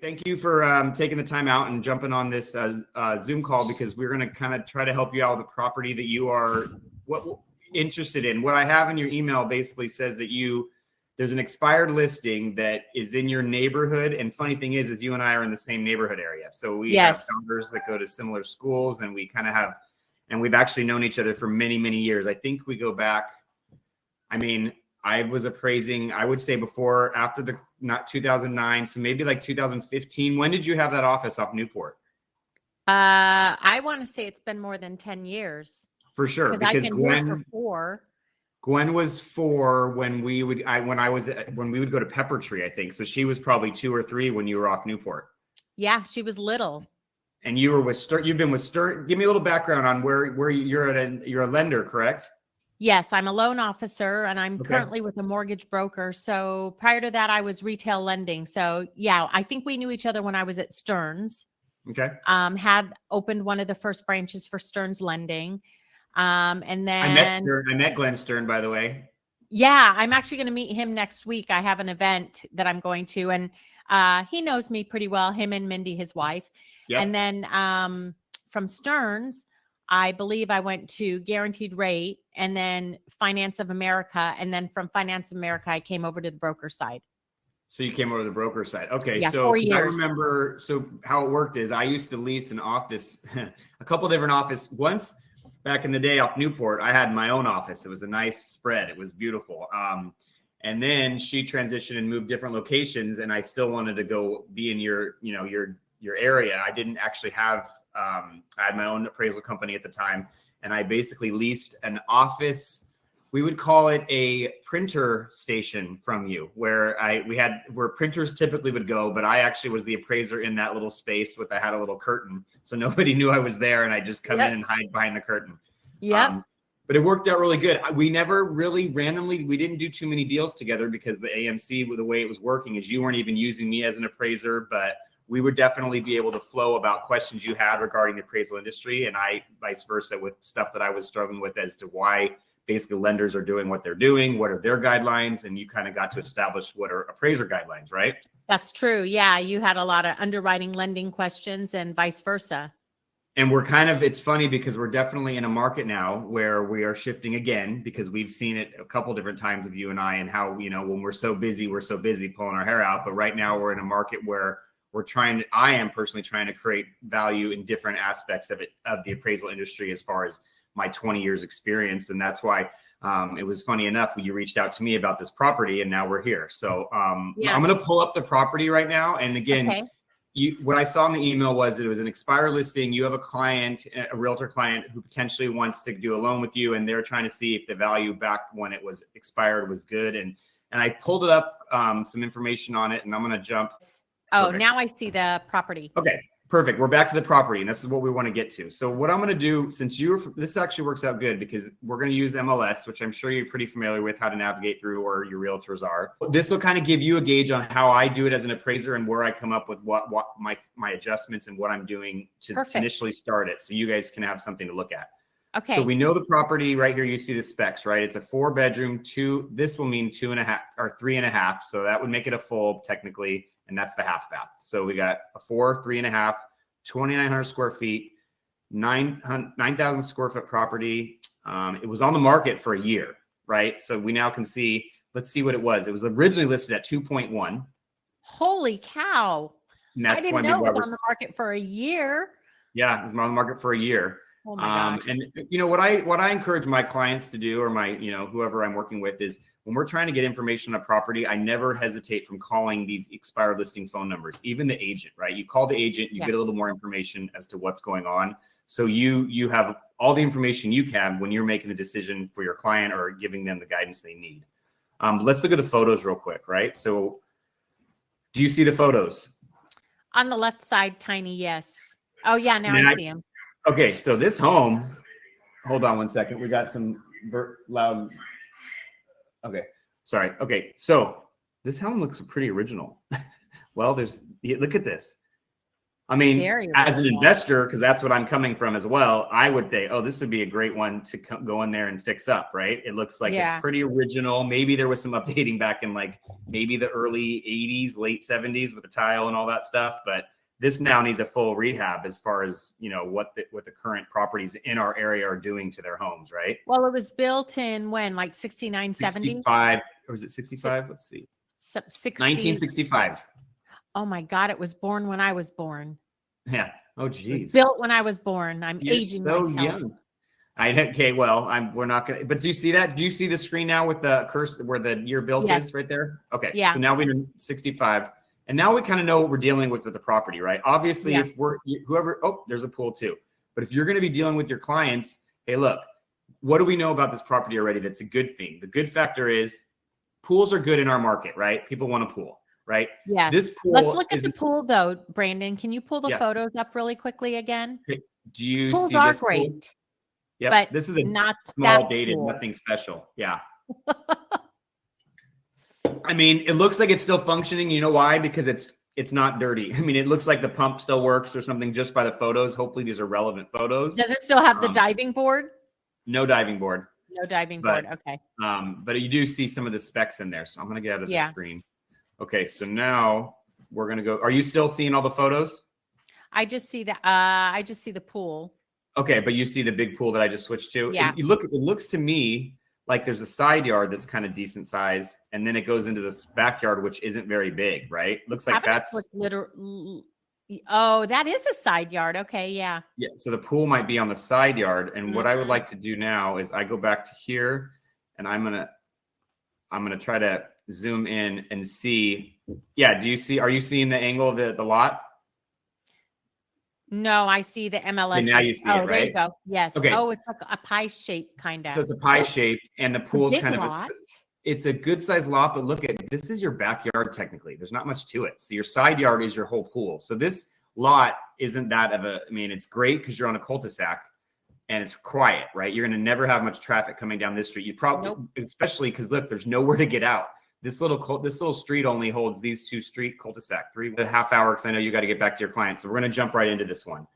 Thank you for taking the time out and jumping on this Zoom call, because we're going to kind of try to help you out with the property that you are interested in. What I have in your email basically says that there's an expired listing that is in your neighborhood. And funny thing is you and I are in the same neighborhood area. So we have founders that go to similar schools, and we kind of have, and we've actually known each other for many, many years. I think we go back, I was appraising, I would say after not 2009, so maybe like 2015. When did you have that office off Newport? I want to say it's been more than 10 years. For sure. Because Gwen for 4. Gwen was 4 when we would go to Pepper Tree, I think. So she was probably 2 or 3 when you were off Newport. Yeah, she was little. And you were with Stern. You've been with Stern. Give me a little background on where you're a lender, correct? Yes, I'm a loan officer, and I'm currently with a mortgage broker. So prior to that, I was retail lending. So yeah, I think we knew each other when I was at Stearns. Okay. Had opened one of the first branches for Stearns Lending. And then I met Glenn Stern, by the way. Yeah, I'm actually going to meet him next week. I have an event that I'm going to, and he knows me pretty well, him and Mindy, his wife. Yep. And then from Stearns, I believe I went to Guaranteed Rate, and then Finance of America. And then from Finance of America, I came over to the broker side. So you came over to the broker side. Okay. Yeah, so 4 years. I remember, so how it worked is I used to lease an office, a couple different offices. Once back in the day off Newport, I had my own office. It was a nice spread. It was beautiful. And then she transitioned and moved different locations, and I still wanted to go be in your area. I didn't actually have, I had my own appraisal company at the time, and I basically leased an office. We would call it a printer station from you, where where printers typically would go, but I actually was the appraiser in that little space I had a little curtain, so nobody knew I was there, and I just come in and hide behind the curtain. Yeah. But it worked out really good. We never really we didn't do too many deals together, because the AMC, the way it was working is you weren't even using me as an appraiser, but we would definitely be able to flow about questions you had regarding the appraisal industry, and I vice versa with stuff that I was struggling with as to why basically lenders are doing what they're doing, what are their guidelines, and you kind of got to establish what are appraiser guidelines, right? That's true. Yeah, you had a lot of underwriting lending questions and vice versa. And it's funny because we're definitely in a market now where we are shifting again, because we've seen it a couple different times with you and I, and how, when we're so busy pulling our hair out. But right now we're in a market where I am personally trying to create value in different aspects of the appraisal industry, as far as my 20 years experience. And that's why it was funny enough when you reached out to me about this property, and now we're here. So I'm going to pull up the property right now. And again, what I saw in the email was it was an expired listing. You have a client, a realtor client, who potentially wants to do a loan with you, and they're trying to see if the value back when it was expired was good. And I pulled it up, some information on it, and I'm going to jump. Oh, now I see the property. Okay, perfect. We're back to the property, and this is what we want to get to. So what I'm going to do, since this actually works out good, because we're going to use MLS, which I'm sure you're pretty familiar with how to navigate through, or your realtors are. This will kind of give you a gauge on how I do it as an appraiser, and where I come up with what my adjustments and what I'm doing to initially start it, so you guys can have something to look at. Okay. So we know the property right here. You see the specs, right? It's a 4-bedroom, this will mean 2.5 or 3.5. So that would make it a full technically. And that's the half bath. So we got a 4, 3.5, 2,900 square feet, 9,000 square foot property. It was on the market for a year, right? So we now can see, let's see what it was. It was originally listed at 2.1. Holy cow. I didn't know it was on the market for a year. Yeah, it was on the market for a year. Oh my gosh. And what I encourage my clients to do, or my, whoever I'm working with, is when we're trying to get information on a property, I never hesitate from calling these expired listing phone numbers, even the agent, right? You call the agent, you get a little more information as to what's going on. So you have all the information you can when you're making a decision for your client or giving them the guidance they need. Let's look at the photos real quick, right? So do you see the photos? On the left side, tiny, yes. Oh yeah, now I see them. Okay, so this home, hold on one second. We got some loud. Okay, sorry. Okay, so this home looks pretty original. Well, look at this. I mean, Very as an original. investor, because that's what I'm coming from as well, I would think, oh, this would be a great one to go in there and fix up, right? It looks like it's pretty original. Maybe there was some updating back in like maybe the early 80s, late 70s with the tile and all that stuff. But this now needs a full rehab as far as, you know, what the current properties in our area are doing to their homes, right? Well, it was built in when, like 69, 70? 65, or is it 65? Let's see. 60. 1965. Oh my God, it was born when I was born. Yeah. Oh, geez. Built when I was born. I'm You're aging so myself. young. Okay, well, we're not gonna. But do you see that? Do you see the screen now with the curse where the year built is right there? Okay. Yeah. So now we're in 65, and now we kind of know what we're dealing with the property, right? Obviously, if we're whoever. Oh, there's a pool too. But if you're going to be dealing with your clients, hey, look, what do we know about this property already? That's a good thing. The good factor is pools are good in our market, right? People want a pool. Right? Yes. This pool. Let's look at the pool though, Brandon. Can you pull the photos up really quickly again? Okay. Do you Pools see are this great? pool? Yeah, but this is a not small dated, pool. nothing special. Yeah. I mean, it looks like it's still functioning. You know why? Because it's not dirty. I mean, it looks like the pump still works or something just by the photos. Hopefully these are relevant photos. Does it still have the diving board? No diving board. No diving board. Okay. But you do see some of the specs in there. So I'm going to get out of the screen. Okay, so now we're gonna go. Are you still seeing all the photos? I just see the I just see the pool. Okay, but you see the big pool that I just switched to. Yeah. It looks to me like there's a side yard that's kind of decent size, and then it goes into this backyard, which isn't very big, right? Looks like that's oh, that is a side yard. Okay, yeah. Yeah. So the pool might be on the side yard, and what I would like to do now is I go back to here, and I'm gonna try to zoom in and see. Yeah, are you seeing the angle of the lot? No, I see the MLS. Okay, now you see it, right? There you go. Yes. Okay. Oh, it's like a pie shape kind of. So it's a pie shaped, and the pool's kind of it's a good sized lot, but look at this is your backyard technically. There's not much to it. So your side yard is your whole pool. So this lot isn't that of a, I mean, it's great because you're on a cul-de-sac and it's quiet, right? You're going to never have much traffic coming down this street. You probably, especially because look, there's nowhere to get out. This little street only holds these two street cul-de-sac, 3.5 hours. Because I know you got to get back to your clients. So we're going to jump right into this one.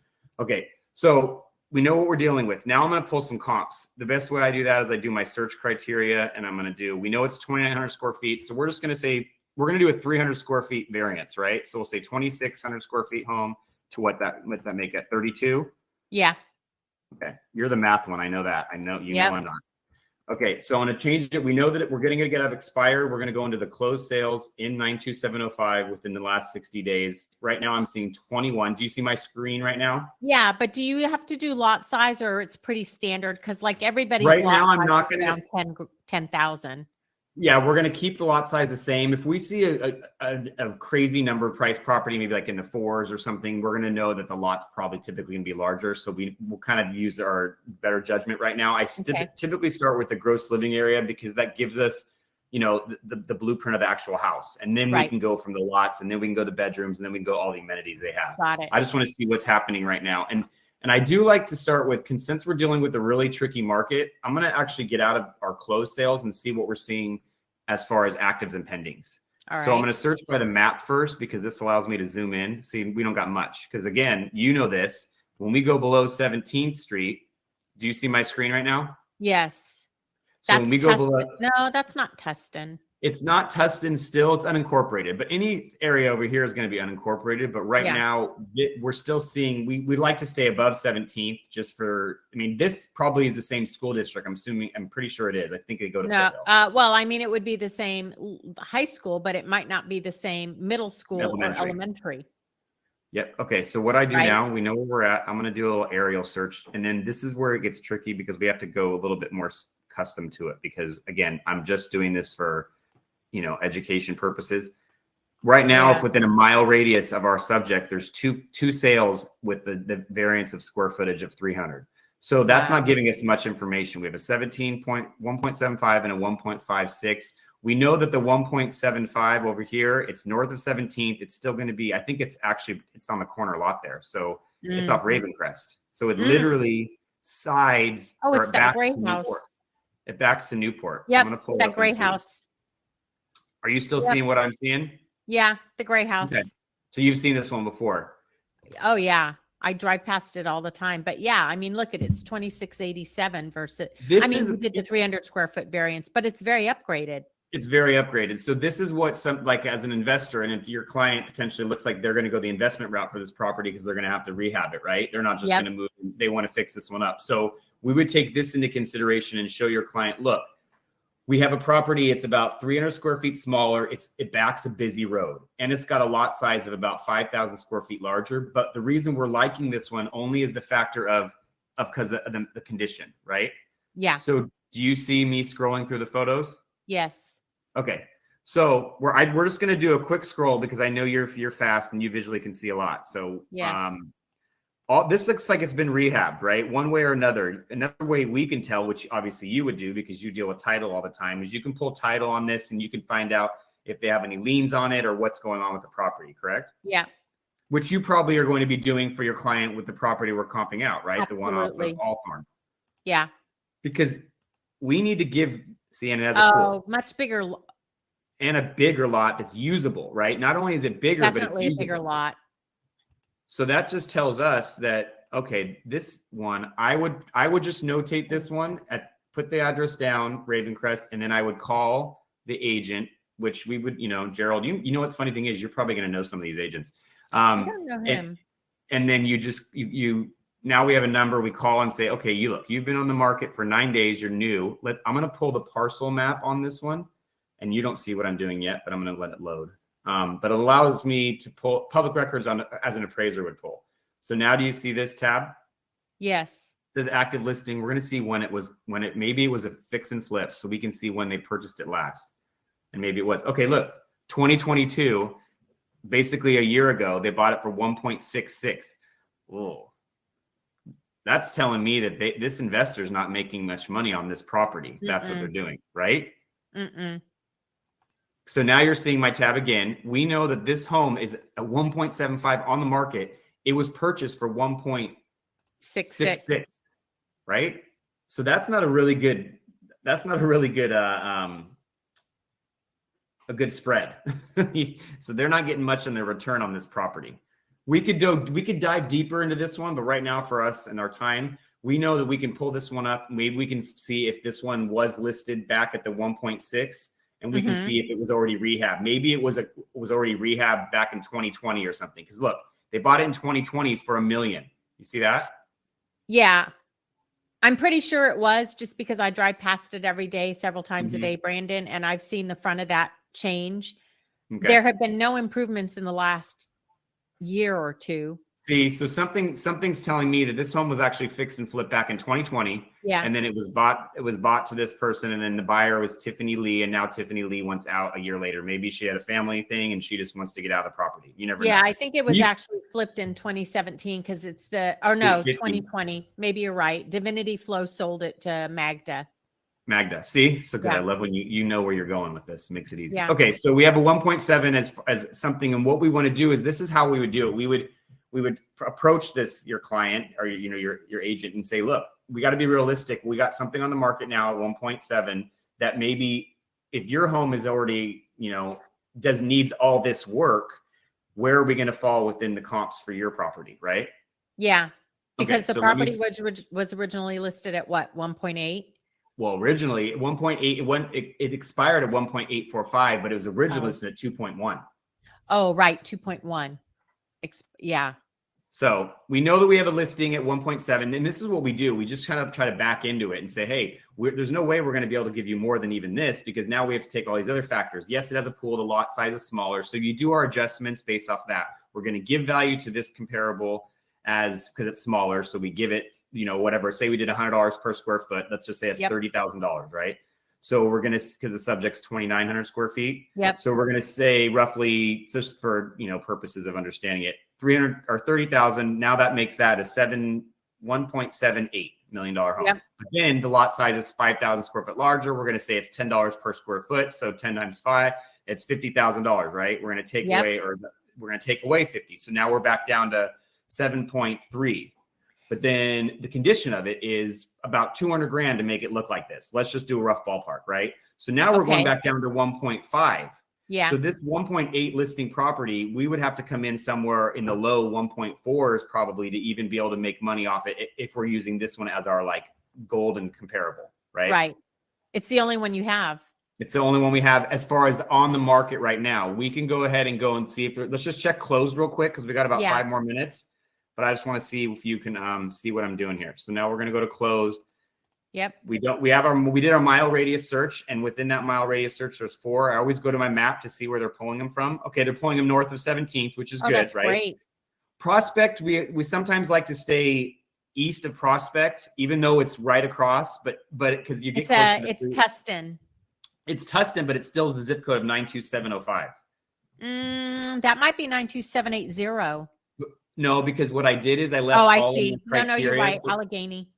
Okay. So we know what we're dealing with. Now I'm going to pull some comps. The best way I do that is I do my search criteria, and I'm going to do, we know it's 2,900 square feet. So we're just going to say, we're going to do a 300 square feet variance, right? So we'll say 2,600 square feet home to what that make it 32. Yeah. Okay. You're the math one. I know that. I know you know I'm not. Okay. So I'm going to change it. We know that we're getting to get up expire. We're going to go into the closed sales in 92705 within the last 60 days. Right now I'm seeing 21. Do you see my screen right now? Yeah. But do you have to do lot size or it's pretty standard? Cause like everybody's right now, I'm not going to 10,000. Yeah, we're going to keep the lot size the same. If we see a crazy number price property, maybe like in the 4s or something, we're going to know that the lot's probably typically going to be larger. So we'll kind of use our better judgment right now. I typically start with the gross living area because that gives us, you know, the blueprint of the actual house. And then we can go from the lots, and then we can go to bedrooms, and then we can go all the amenities they have. Got it. I just want to see what's happening right now. And I do like to start with, since we're dealing with a really tricky market, I'm going to actually get out of our closed sales and see what we're seeing as far as actives and pendings. All right. So I'm going to search by the map first because this allows me to zoom in. See, we don't got much because again, you know this, when we go below 17th Street, do you see my screen right now? Yes. So that's when we go below, no, that's not Tustin. It's not Tustin still, it's unincorporated, but any area over here is going to be unincorporated. But right now we're still seeing, we like to stay above 17th just for, I mean, this probably is the same school district. I'm pretty sure it is. I think they go to Foothill. Well, I mean, it would be the same high school, but it might not be the same middle school or elementary. Yep. Okay. So what I do now, we know where we're at. I'm going to do a little aerial search. And then this is where it gets tricky because we have to go a little bit more custom to it because again, I'm just doing this for, you know, education purposes. Right now, if within a mile radius of our subject, there's two sales with the variance of square footage of 300. So that's not giving us much information. We have a 1.75 and a 1.56. We know that the 1.75 over here, it's north of 17th. It's still going to be, I think it's on the corner lot there. So it's off Ravencrest. So it literally sides. Oh, it's that gray house. It backs to Newport. Yeah, pull that gray house. Are you still seeing what I'm seeing? Yeah, the gray house. Okay. So you've seen this one before. Oh yeah. I drive past it all the time. But yeah, I mean, look at it. It's 2687 versus, This I mean, is we did the 300 square foot variance, but it's very upgraded. It's very upgraded. So this is what some, like, as an investor, and if your client potentially looks like they're going to go the investment route for this property because they're going to have to rehab it, right? They're not just going to move. They want to fix this one up. So we would take this into consideration and show your client, look, we have a property. It's about 300 square feet smaller. It backs a busy road, and it's got a lot size of about 5,000 square feet larger. But the reason we're liking this one only is the factor of because of the condition, right? Yeah. So do you see me scrolling through the photos? Yes. Okay. So we're just going to do a quick scroll because I know you're fast and you visually can see a lot. So yes. All this looks like it's been rehabbed, right? One way or another. Another way we can tell, which obviously you would do because you deal with title all the time, is you can pull title on this and you can find out if they have any liens on it or what's going on with the property, correct? Yeah. Which you probably are going to be doing for your client with the property we're comping out, right? Absolutely. The one off of All Farm. Yeah. Because we need to give CNN as a pool. Much bigger. And a bigger lot that's usable, right? Not only is it bigger, Definitely but it's usable. a bigger lot. So that just tells us that, okay, this one, I would just notate this one, put the address down, Ravencrest, and then I would call the agent, which we would, Gerald, you know what the funny thing is, you're probably going to know some of these agents. I don't know him. And then now we have a number, we call and say, okay, you've been on the market for 9 days, you're new. I'm going to pull the parcel map on this one. And you don't see what I'm doing yet, but I'm going to let it load. But it allows me to pull public records as an appraiser would pull. So now do you see this tab? Yes. It says active listing. We're going to see maybe it was a fix and flip. So we can see when they purchased it last. And maybe it was. Okay, look, 2022, basically a year ago, they bought it for 1.66. Oh, that's telling me that this investor is not making much money on this property. That's what they're doing, right? So now you're seeing my tab again. We know that this home is at 1.75 on the market. It was purchased for 1.66, right? So that's not a really good, a good spread. So they're not getting much in their return on this property. We could dive deeper into this one, but right now for us and our time, we know that we can pull this one up. Maybe we can see if this one was listed back at the 1.6. And we can see if it was already rehabbed. Maybe it was already rehabbed back in 2020 or something. Because look, they bought it in 2020 for $1 million. You see that? Yeah. I'm pretty sure it was, just because I drive past it every day, several times a day, Brandon, and I've seen the front of that change. Okay. There have been no improvements in the last year or two. See, so something's telling me that this home was actually fixed and flipped back in 2020. Yeah. And then it was bought to this person, and then the buyer was Tiffany Lee, and now Tiffany Lee wants out a year later. Maybe she had a family thing and she just wants to get out of the property. You never know. Yeah, I think it was actually flipped in 2017 because it's 2020. Maybe you're right. Divinity Flow sold it to Magda. See, so good. Yeah. I love when you know where you're going with this. Makes it easy. Yeah. Okay, so we have a 1.7 as something, and what we want to do is, this is how we would do it. We would approach your client or your agent and say, look, we got to be realistic. We got something on the market now at 1.7 that maybe if your home is already, needs all this work, where are we going to fall within the comps for your property, right? Yeah, because the property was originally listed at what, 1.8? Well, originally 1.8, it expired at 1.845, but it was originally listed at 2.1. Oh, right, 2.1. Yeah. So we know that we have a listing at 1.7, and this is what we do. We just kind of try to back into it and say, hey, there's no way we're going to be able to give you more than even this, because now we have to take all these other factors. Yes, it has a pool. The lot size is smaller. So you do our adjustments based off that. We're going to give value to this comparable because it's smaller. So we give it, whatever. Say we did $100 per square foot. Let's just say it's $30,000, right? So we're going to, because the subject's 2,900 square feet. Yep. So we're going to say roughly, just for, purposes of understanding it, 300 or 30,000. Now that makes that a $1.78 million home. Yep. But then the lot size is 5,000 square foot larger. We're going to say it's $10 per square foot. So 10 times 5, it's $50,000, right? We're going to take away, we're going to take away 50. So now we're back down to 7.3. But then the condition of it is about 200 grand to make it look like this. Let's just do a rough ballpark, right? So now we're going back down to 1.5. Yeah. So this 1.8 listing property, we would have to come in somewhere in the low 1.4s probably to even be able to make money off it if we're using this one as our like golden comparable, right? Right. It's the only one you have. It's the only one we have as far as on the market right now. We can go ahead and go and see if let's just check closed real quick because we got about 5 more minutes. But I just want to see if you can see what I'm doing here. So now we're going to go to closed. Yep. We did our mile radius search, and within that mile radius search, there's 4. I always go to my map to see where they're pulling them from. Okay, they're pulling them north of 17th, which is good, that's right? Great. Prospect, we sometimes like to stay east of Prospect, even though it's right across, but because you get close to the it's food. Tustin. It's Tustin, but it's still the zip code of 92705. That might be 92780. No, because what I did is I left. Oh, I all see. No, you're right. So, Allegheny.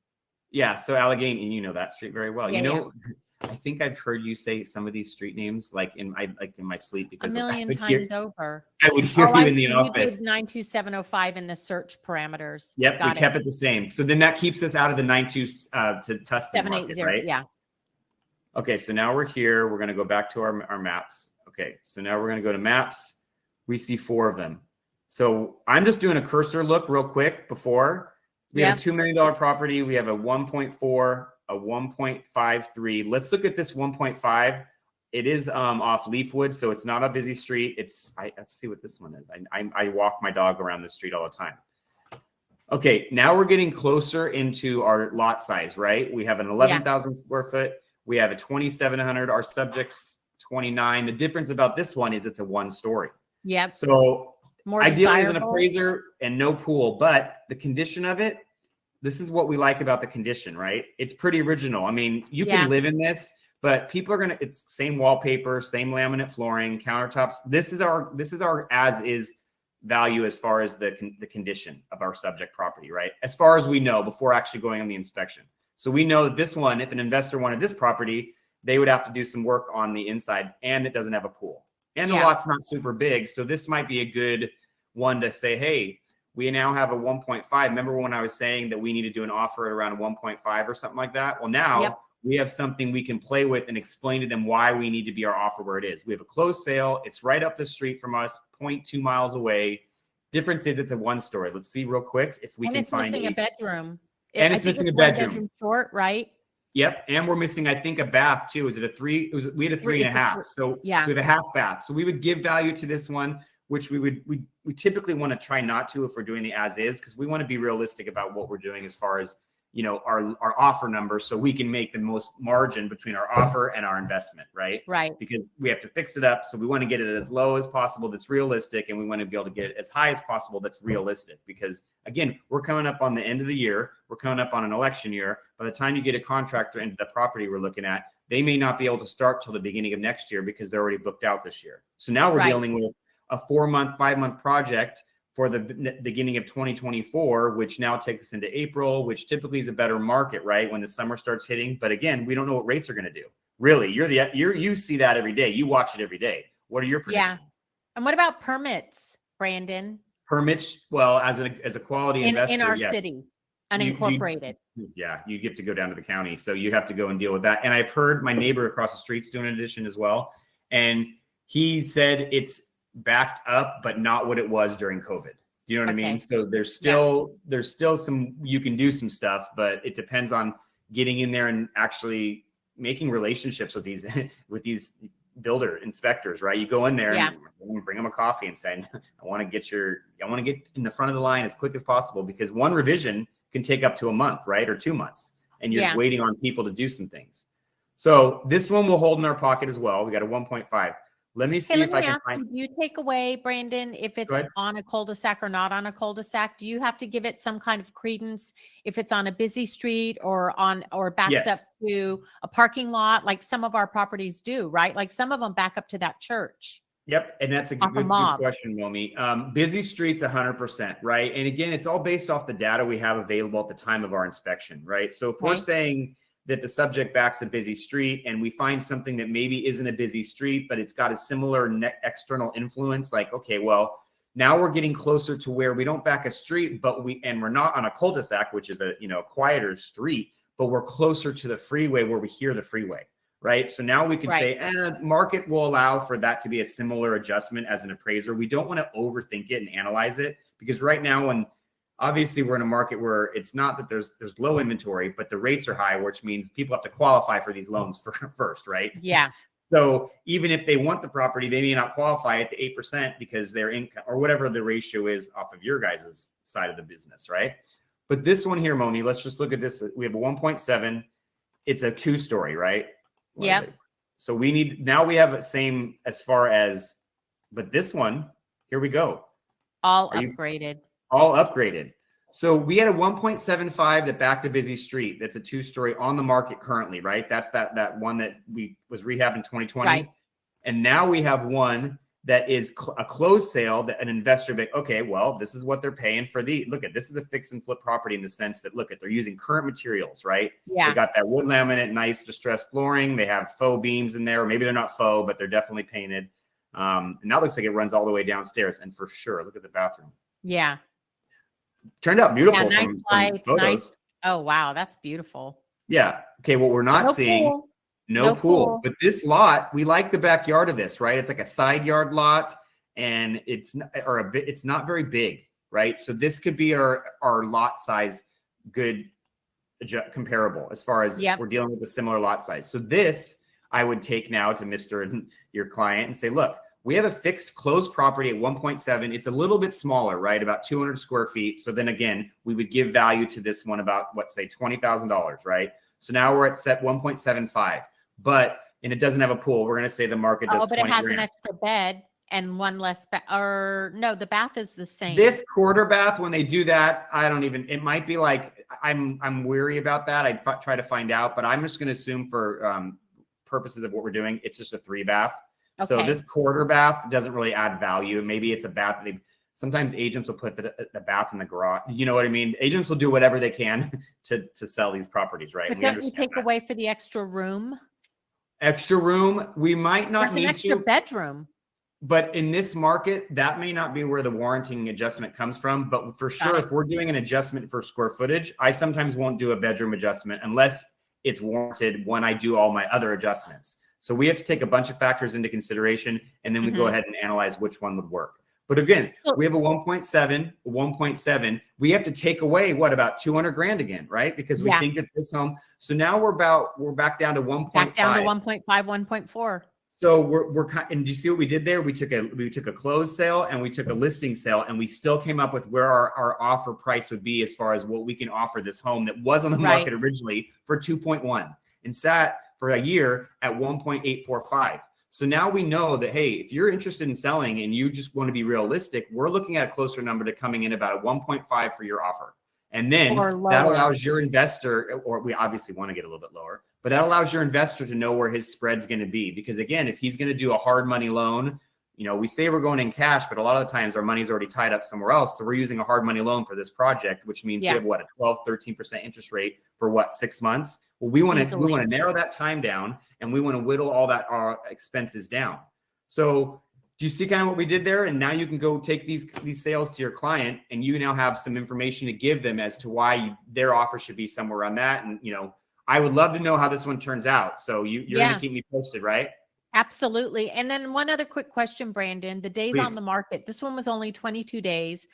yeah, so Allegheny, and you know that street very well. Yeah, I think I've heard you say some of these street names like in my sleep because a million times over. I would hear you in the office. 92705 in the search parameters. Yep, we kept it the same. So then that keeps us out of the 92 to Tustin market, right? Yeah. Okay, so now we're here. We're going to go back to our maps. Okay, so now we're going to go to maps. We see 4 of them. So I'm just doing a cursor look real quick before. We have a $2 million property. We have a 1.4, a 1.53. Let's look at this 1.5. It is off Leafwood, so it's not a busy street. Let's see what this one is. I walk my dog around this street all the time. Okay, now we're getting closer into our lot size, right? We have an 11,000 square foot. We have a 2,700. Our subject's 29. The difference about this one is it's a 1-story. Yep. So more ideally as an appraiser and no pool, but the condition of it, this is what we like about the condition, right? It's pretty original. I mean, you can live in this, but people are it's same wallpaper, same laminate flooring, countertops. This is our as is value as far as the condition of our subject property, right? As far as we know before actually going on the inspection. So we know that this one, if an investor wanted this property, they would have to do some work on the inside, and it doesn't have a pool. And the lot's not super big. So this might be a good one to say, hey, we now have a 1.5. Remember when I was saying that we need to do an offer at around a 1.5 or something like that? Well, now we have something we can play with and explain to them why we need to be our offer where it is. We have a closed sale. It's right up the street from us, 0.2 miles away. Difference is it's a 1-story. Let's see real quick if we can find missing a bedroom. And it's missing a bedroom. Short, right? Yep, and we're missing, I think, a bath too. Is it a 3? We had a 3.5. So we have a half bath. So we would give value to this one, which we typically want to try not to if we're doing the as is, because we want to be realistic about what we're doing as far as our offer numbers, so we can make the most margin between our offer and our investment, right? Right. Because we have to fix it up, so we want to get it as low as possible that's realistic, and we want to be able to get it as high as possible that's realistic. Because again, we're coming up on the end of the year, we're coming up on an election year. By the time you get a contractor into the property we're looking at, they may not be able to start till the beginning of next year because they're already booked out this year. So now we're dealing with a 4-month, 5-month project for the beginning of 2024, which now takes us into April, which typically is a better market, right? When the summer starts hitting. But again, we don't know what rates are going to do. Really, you see that every day. You watch it every day. What are your predictions? Yeah. And what about permits, Brandon? Permits, well, as a quality investor, in our city, unincorporated. You get to go down to the county, so you have to go and deal with that. And I've heard my neighbor across the street's doing an addition as well, and he said it's backed up, but not what it was during COVID. Do you know what I mean? So there's still some, you can do some stuff, but it depends on getting in there and actually making relationships with these builder inspectors, right? You go in there and bring them a coffee and say, I want to get in the front of the line as quick as possible, because one revision can take up to a month, right? Or 2 months. And you're just waiting on people to do some things. So this one we'll hold in our pocket as well. We got a 1.5. Let me see if I can find. Do you take away, Brandon, if it's on a cul-de-sac or not on a cul-de-sac? Do you have to give it some kind of credence if it's on a busy street or backs up to a parking lot, like some of our properties do, right? Like some of them back up to that church. Yep, and that's a good question, Momi. Busy streets, 100%, right? And again, it's all based off the data we have available at the time of our inspection, right? So if we're saying that the subject backs a busy street and we find something that maybe isn't a busy street, but it's got a similar external influence, like, okay, well, now we're getting closer to where we don't back a street, but we're not on a cul-de-sac, which is a quieter street, but we're closer to the freeway where we hear the freeway, right? So now we can say, market will allow for that to be a similar adjustment as an appraiser. We don't want to overthink it and analyze it, because right now, when obviously we're in a market where it's not that there's low inventory, but the rates are high, which means people have to qualify for these loans first, right? Yeah. So even if they want the property, they may not qualify at the 8% because their income or whatever the ratio is off of your guys' side of the business, right? But this one here, Moni, let's just look at this. We have a 1.7. It's a 2-story, right? Yeah. So now we have the same as far as, but this one, here we go. All upgraded. All upgraded. So we had a 1.75 that backed a busy street. That's a 2-story on the market currently, right? That's that one that was rehabbed in 2020. Right. And now we have one that is a closed sale that an investor, okay, well, this is what they're paying for this is a fix and flip property in the sense that, they're using current materials, right? Yeah. They got that wood laminate, nice distressed flooring. They have faux beams in there. Or maybe they're not faux, but they're definitely painted. And that looks like it runs all the way downstairs. And for sure, look at the bathroom. Yeah. Turned out beautiful. Yeah, nice lights, from nice. Oh, wow. That's beautiful. Yeah. Okay. What we're not seeing, no pool. But this lot, we like the backyard of this, right? It's like a side yard lot, and it's not very big, right? So this could be our lot size, good comparable as far as we're dealing with a similar lot size. So this I would take now to Mr. and your client and say, look, we have a fixed closed property at 1.7. It's a little bit smaller, right? About 200 square feet. So then again, we would give value to this one about, say $20,000, right? So now we're at set 1.75, and it doesn't have a pool. We're going to say the market does 20 but it has grand. an extra bed and one less or no, the bath is the same. This quarter bath, when they do that, it might be like, I'm weary about that. I'd try to find out, but I'm just going to assume for purposes of what we're doing, it's just a 3-bath. Okay. So this quarter bath doesn't really add value. Maybe it's a bath. Sometimes agents will put the bath in the garage. You know what I mean? Agents will do whatever they can to sell these properties, right? But don't you take away for the extra room? Extra room, we might not need an extra bedroom. But in this market, that may not be where the warranting adjustment comes from. But for sure, if we're doing an adjustment for square footage, I sometimes won't do a bedroom adjustment unless it's warranted when I do all my other adjustments. So we have to take a bunch of factors into consideration, and then we go ahead and analyze which one would work. But again, we have a 1.7. We have to take away about 200 grand again, right? Because we think that this home. So now we're back down to 1.5. Back down to 1.5, 1.4. So and do you see what we did there? We took a closed sale and we took a listing sale, and we still came up with where our offer price would be as far as what we can offer this home that was on the market originally for 2.1 and sat for a year at 1.845. So now we know that, hey, if you're interested in selling and you just want to be realistic, we're looking at a closer number to coming in about a 1.5 for your offer. And then that allows your investor, or we obviously want to get a little bit lower, but that allows your investor to know where his spread's going to be. Because again, if he's going to do a hard money loan, we say we're going in cash, but a lot of the times our money's already tied up somewhere else. So we're using a hard money loan for this project, which means we have a 12, 13% interest rate for 6 months. Well, we want to narrow that time down, and we want to whittle all that expenses down. So do you see kind of what we did there? And now you can go take these sales to your client, and you now have some information to give them as to why their offer should be somewhere on that. And, I would love to know how this one turns out. So you're going to keep me posted, right? Absolutely. And then one other quick question, Brandon, the days on the market, this one was only 22 days.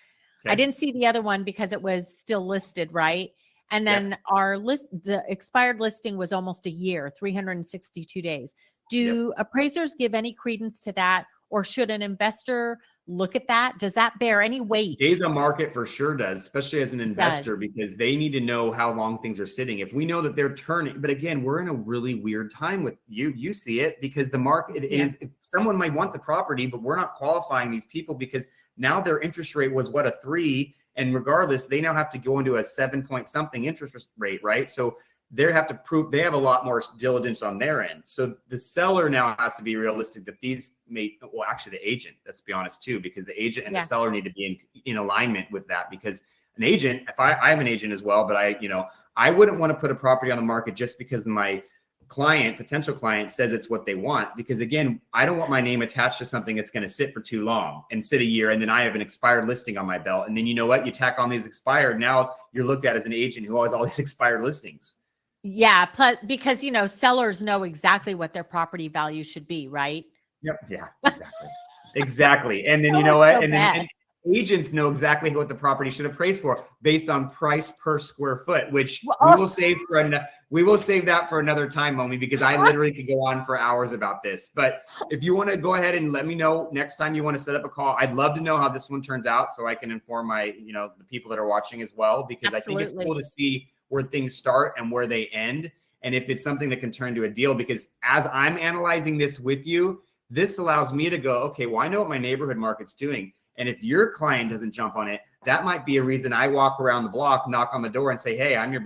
Okay. I didn't see the other one because it was still listed, right? And then the expired listing was almost a year, 362 days. Do appraisers give any credence to that, or should an investor look at that? Does that bear any weight? Days on market for sure does, especially as an investor, because they need to know how long things are sitting. If we know that they're turning, but again, we're in a really weird time with you see it, because the market is, someone might want the property, but we're not qualifying these people because now their interest rate was a 3. And regardless, they now have to go into a 7 point something interest rate, right? So they have to prove they have a lot more diligence on their end. So the seller now has to be realistic that actually the agent, let's be honest too, because the agent and the seller need to be in alignment with that. Because an agent, if I am an agent as well, but I wouldn't want to put a property on the market just because my potential client says it's what they want. Because again, I don't want my name attached to something that's going to sit for too long and sit a year, and then I have an expired listing on my belt. And then you tack on these expired, now you're looked at as an agent who has all these expired listings. Yeah. Plus, because, sellers know exactly what their property value should be, right? Yep. Yeah, exactly. Exactly. And then you Sellers know what? know And then best. agents know exactly what the property should appraise for based on price per square foot, which Well, we will save that for another time, Momi, because I literally could go on for hours about this. But if you want to go ahead and let me know next time you want to set up a call, I'd love to know how this one turns out so I can inform my, the people that are watching as well, because Absolutely. I think it's cool to see where things start and where they end. And if it's something that can turn to a deal, because as I'm analyzing this with you, this allows me to go, okay, well, I know what my neighborhood market's doing. And if your client doesn't jump on it, that might be a reason I walk around the block, knock on the door and say, hey, I'm your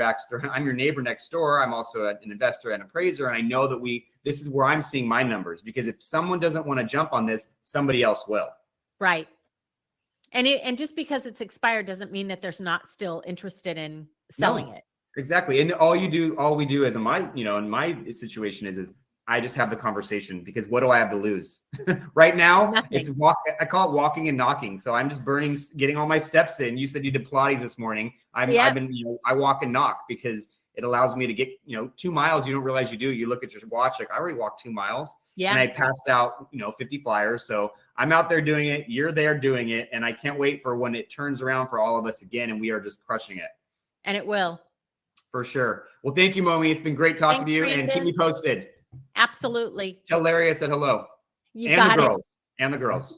neighbor next door. I'm also an investor and appraiser. And I know that this is where I'm seeing my numbers, because if someone doesn't want to jump on this, somebody else will. Right. And just because it's expired doesn't mean that there's not still interested in selling it. Exactly. And all we do as in my situation is I just have the conversation, because what do I have to lose? Right now, Nothing. I call it walking and knocking. So I'm just getting all my steps in. You said you did Pilates this morning. I walk and knock, because it allows me to get, 2 miles. You don't realize you do. You look at your watch, like I already walked 2 miles. Yeah. And I passed out, 50 flyers. So I'm out there doing it. You're there doing it. And I can't wait for when it turns around for all of us again, and we are just crushing it. And it will. For sure. Well, thank you, Momi. It's been great talking to you, Brandon. and keep me posted. Absolutely. Tell Larry I said hello. You got it. And the girls.